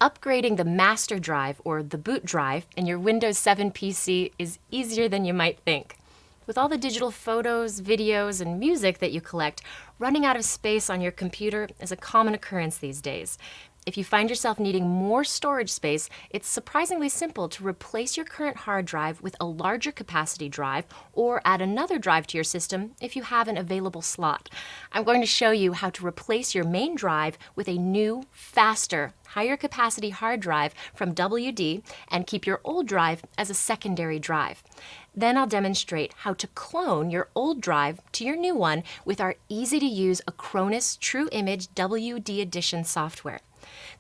Upgrading the master drive or the boot drive in your Windows 7 PC is easier than you might think. With all the digital photos, videos, and music that you collect, running out of space on your computer is a common occurrence these days. If you find yourself needing more storage space, it's surprisingly simple to replace your current hard drive with a larger capacity drive or add another drive to your system if you have an available slot. I'm going to show you how to replace your main drive with a new, faster, higher capacity hard drive from WD and keep your old drive as a secondary drive. Then I'll demonstrate how to clone your old drive to your new one with our easy-to-use Acronis True Image WD Edition software.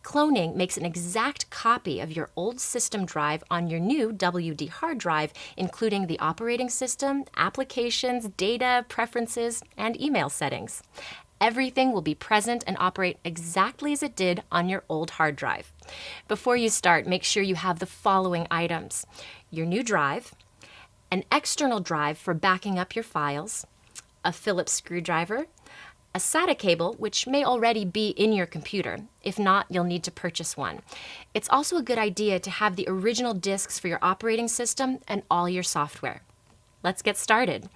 Cloning makes an exact copy of your old system drive on your new WD hard drive, including the operating system, applications, data, preferences, and email settings. Everything will be present and operate exactly as it did on your old hard drive. Before you start, make sure you have the following items: your new drive, an external drive for backing up your files, a Phillips screwdriver, a SATA cable, which may already be in your computer. If not, you'll need to purchase one. It's also a good idea to have the original disks for your operating system and all your software. Let's get started.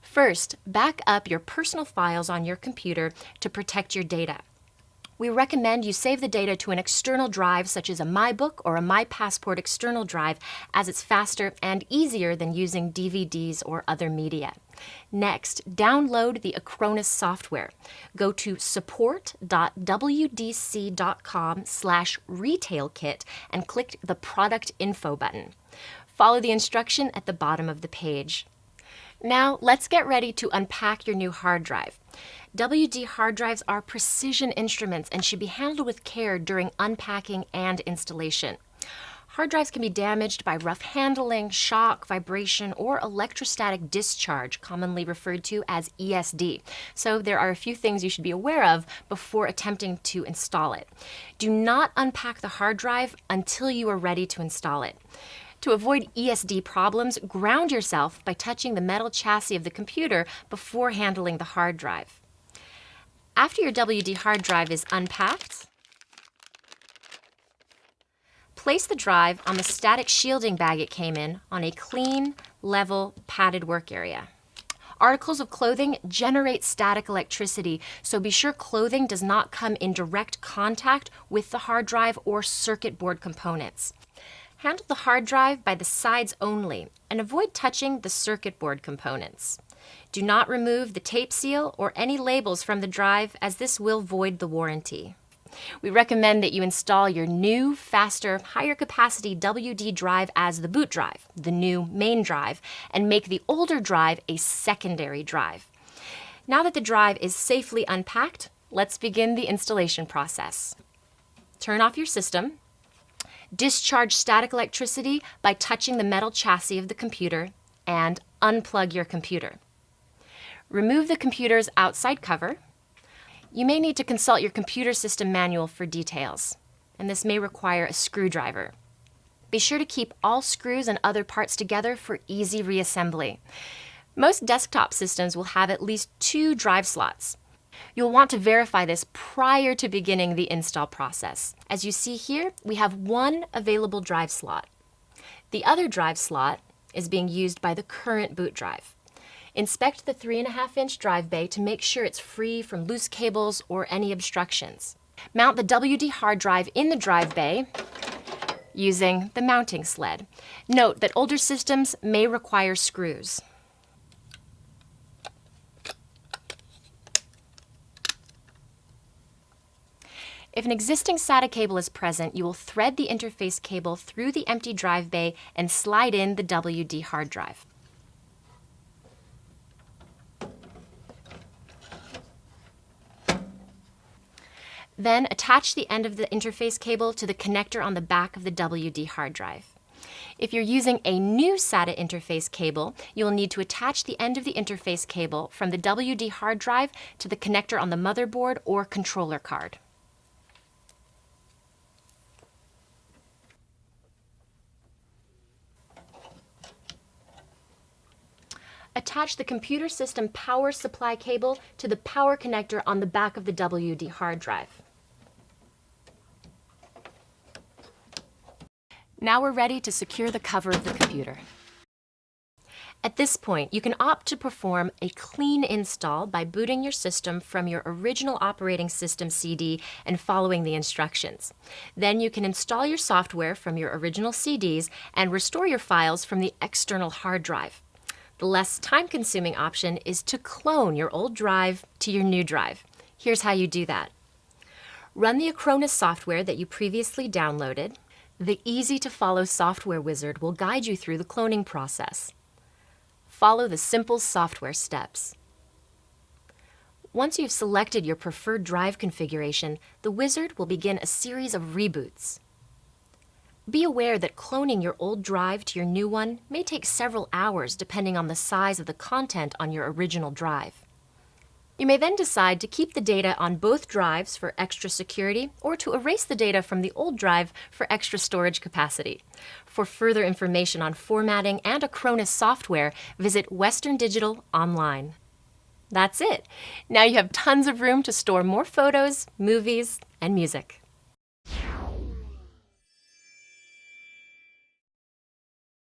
First, back up your personal files on your computer to protect your data. We recommend you save the data to an external drive such as a MyBook or a MyPassport external drive, as it's faster and easier than using DVDs or other media. Next, download the Acronis software. Go to support.wdc.com/retailkit and click the Product Info button. Follow the instruction at the bottom of the page. Now, let's get ready to unpack your new hard drive. WD hard drives are precision instruments and should be handled with care during unpacking and installation. Hard drives can be damaged by rough handling, shock, vibration, or electrostatic discharge, commonly referred to as ESD. So there are a few things you should be aware of before attempting to install it. Do not unpack the hard drive until you are ready to install it. To avoid ESD problems, ground yourself by touching the metal chassis of the computer before handling the hard drive. After your WD hard drive is unpacked, place the drive on the static shielding bag it came in on a clean, level, padded work area. Articles of clothing generate static electricity, so be sure clothing does not come in direct contact with the hard drive or circuit board components. Handle the hard drive by the sides only and avoid touching the circuit board components. Do not remove the tape seal or any labels from the drive, as this will void the warranty. We recommend that you install your new, faster, higher capacity WD drive as the boot drive, the new main drive, and make the older drive a secondary drive. Now that the drive is safely unpacked, let's begin the installation process. Turn off your system. Discharge static electricity by touching the metal chassis of the computer, and unplug your computer. Remove the computer's outside cover. You may need to consult your computer system manual for details, and this may require a screwdriver. Be sure to keep all screws and other parts together for easy reassembly. Most desktop systems will have at least 2 drive slots. You'll want to verify this prior to beginning the install process. As you see here, we have 1 available drive slot. The other drive slot is being used by the current boot drive. Inspect the 3.5-inch drive bay to make sure it's free from loose cables or any obstructions. Mount the WD hard drive in the drive bay using the mounting sled. Note that older systems may require screws. If an existing SATA cable is present, you will thread the interface cable through the empty drive bay and slide in the WD hard drive. Then attach the end of the interface cable to the connector on the back of the WD hard drive. If you're using a new SATA interface cable, you will need to attach the end of the interface cable from the WD hard drive to the connector on the motherboard or controller card. Attach the computer system power supply cable to the power connector on the back of the WD hard drive. Now we're ready to secure the cover of the computer. At this point, you can opt to perform a clean install by booting your system from your original operating system CD and following the instructions. Then you can install your software from your original CDs and restore your files from the external hard drive. The less time-consuming option is to clone your old drive to your new drive. Here's how you do that. Run the Acronis software that you previously downloaded. The easy-to-follow software wizard will guide you through the cloning process. Follow the simple software steps. Once you've selected your preferred drive configuration, the wizard will begin a series of reboots. Be aware that cloning your old drive to your new one may take several hours depending on the size of the content on your original drive. You may then decide to keep the data on both drives for extra security or to erase the data from the old drive for extra storage capacity. For further information on formatting and Acronis software, visit Western Digital online. That's it. Now you have tons of room to store more photos, movies, and music.